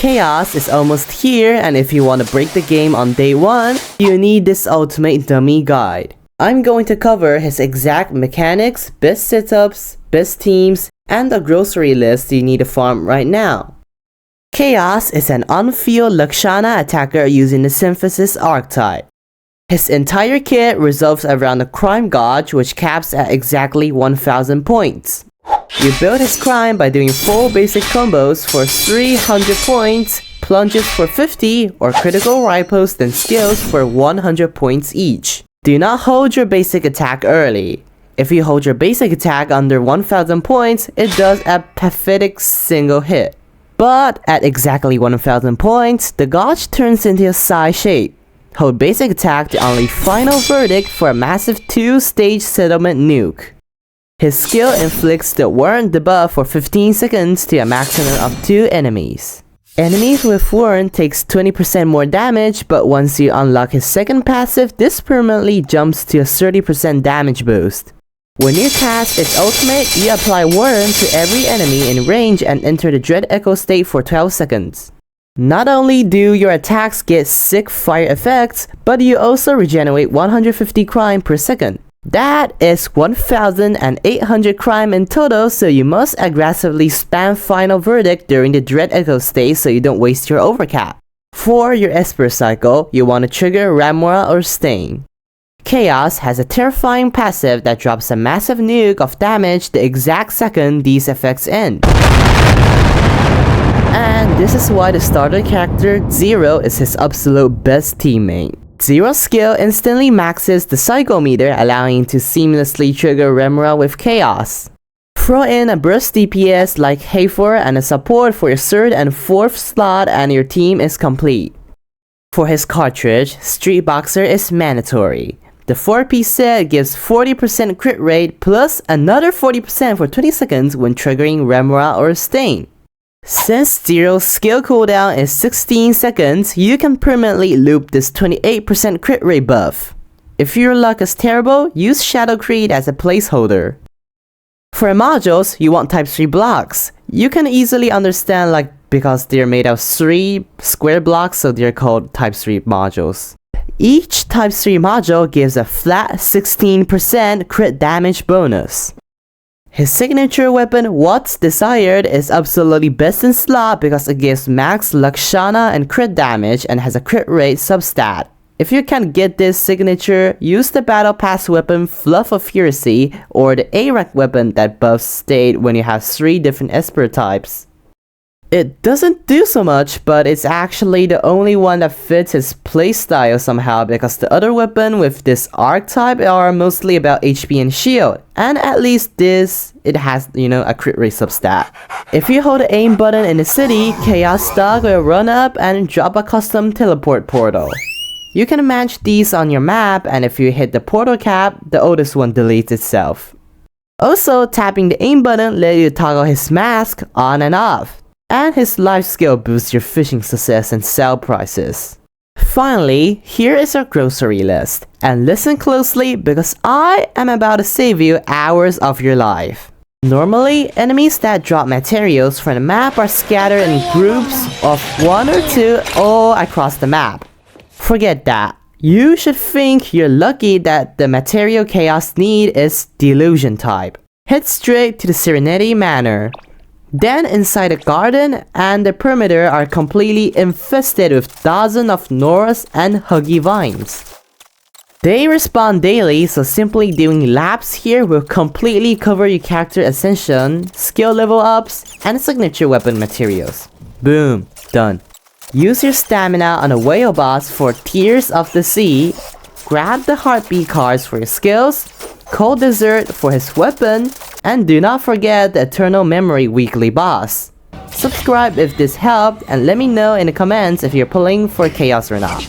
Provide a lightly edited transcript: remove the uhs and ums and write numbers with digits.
Chaos is almost here, and if you want to break the game on day 1, you need this ultimate dummy guide. I'm going to cover his exact mechanics, best setups, best teams, and the grocery list you need to farm right now. Chaos is an on-field Lakshana attacker using the Synthesis archetype. His entire kit revolves around the crime gauge, which caps at exactly 1000 points. You build his crime by doing 4 basic combos for 300 points, plunges for 50, or critical riposte and skills for 100 points each. Do not hold your basic attack early. If you hold your basic attack under 1000 points, it does a pathetic single hit. But at exactly 1000 points, the gauge turns into a psi shape. Hold basic attack to unleash final verdict for a massive 2-stage settlement nuke. His skill inflicts the Warrant debuff for 15 seconds to a maximum of 2 enemies. Enemies with Warrant takes 20% more damage, but once you unlock his second passive, this permanently jumps to a 30% damage boost. When you cast its ultimate, you apply Warrant to every enemy in range and enter the Dread Echo state for 12 seconds. Not only do your attacks get sick fire effects, but you also regenerate 150 crime per second. That is 1800 crime in total, so you must aggressively spam final verdict during the Dread Echo stage so you don't waste your overcap. For your Esper cycle, you want to trigger Remora or Stain. Chaos has a terrifying passive that drops a massive nuke of damage the exact second these effects end. And this is why the starter character Zero is his absolute best teammate. Zero's skill instantly maxes the cycle meter, allowing you to seamlessly trigger Remora with Chaos. Throw in a burst DPS like Hafer and a support for your 3rd and 4th slot and your team is complete. For his Cartridge, Street Boxer is mandatory. The 4-piece set gives 40% crit rate plus another 40% for 20 seconds when triggering Remora or Stain. Since Zero's skill cooldown is 16 seconds, you can permanently loop this 28% crit rate buff. If your luck is terrible, use Shadow Creed as a placeholder. For modules, you want type 3 blocks. You can easily understand because they're made of 3 square blocks, so they're called type 3 modules. Each type 3 module gives a flat 16% crit damage bonus. His signature weapon, What's Desired, is absolutely best in slot because it gives max Lakshana and crit damage and has a crit rate substat. If you can't get this signature, use the Battle Pass weapon Fluff of Fury or the A-rank weapon that buffs state when you have 3 different Esper types. It doesn't do so much, but it's actually the only one that fits his playstyle somehow because the other weapon with this archetype are mostly about HP and shield. And at least this, it has, a crit rate substat. If you hold the aim button in the city, Chaos Dog will run up and drop a custom teleport portal. You can match these on your map, and if you hit the portal cap, the oldest one deletes itself. Also, tapping the aim button lets you toggle his mask on and off. And his life skill boosts your fishing success and sell prices. Finally, here is our grocery list. And listen closely because I am about to save you hours of your life. Normally, enemies that drop materials from the map are scattered in groups of 1 or 2 all across the map. Forget that. You should think you're lucky that the material Chaos need is Delusion type. Head straight to the Serenity Manor. Then inside the garden and the perimeter are completely infested with dozens of Norse and Huggy vines. They respawn daily, so simply doing laps here will completely cover your character ascension, skill level ups, and signature weapon materials. Boom, done. Use your stamina on a whale boss for Tears of the Sea, grab the heartbeat cards for your skills, Cold Desert for his weapon, and do not forget the Eternal Memory weekly boss. Subscribe if this helped and let me know in the comments if you're pulling for Chaos or not.